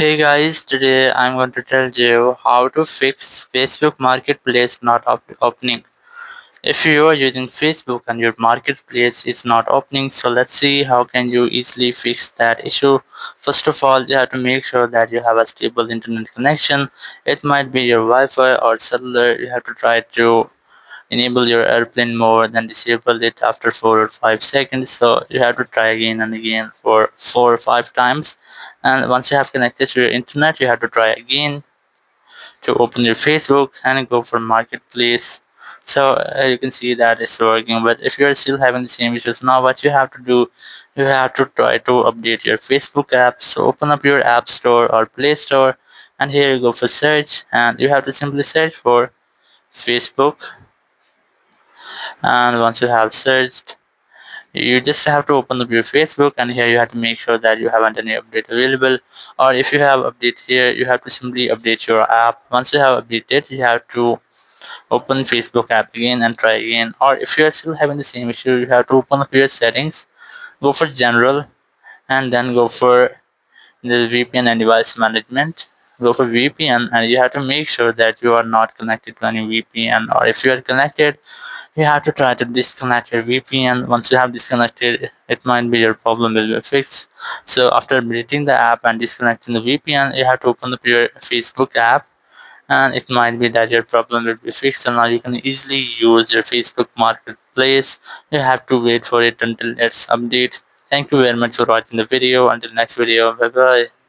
Hey guys, today I'm going to tell you how to fix Facebook Marketplace not opening. If you are using Facebook and your marketplace is not opening, so let's see how can you easily fix that issue. First of all, you have to make sure that you have a stable internet connection. It might be your Wi-Fi or cellular. You have to try to enable your airplane mode, then disable it after 4 or 5 seconds. So you have to try again and again for 4 or 5 times, and once you have connected to your internet, you have to try again to open your Facebook and go for marketplace. So you can see that it's working, but if you're still having the same issues, now what you have to do, you have to try to update your Facebook app. So open up your app store or play store, and here you go for search, and you have to simply search for Facebook. And once you have searched, you just have to open up your Facebook, and here you have to make sure that you haven't any update available, or if you have update here, you have to simply update your app. Once you have updated, you have to open Facebook app again and try again. Or if you are still having the same issue, you have to open up your settings, go for general, and then go for the VPN and device management. Go for VPN, and you have to make sure that you are not connected to any VPN, or if you are connected, you have to try to disconnect your VPN. Once you have disconnected, it might be your problem will be fixed. So after deleting the app and disconnecting the VPN, you have to open up your Facebook app, and it might be that your problem will be fixed, and now you can easily use your Facebook marketplace. You have to wait for it until it's update. Thank you very much for watching the video. Until next video, bye bye.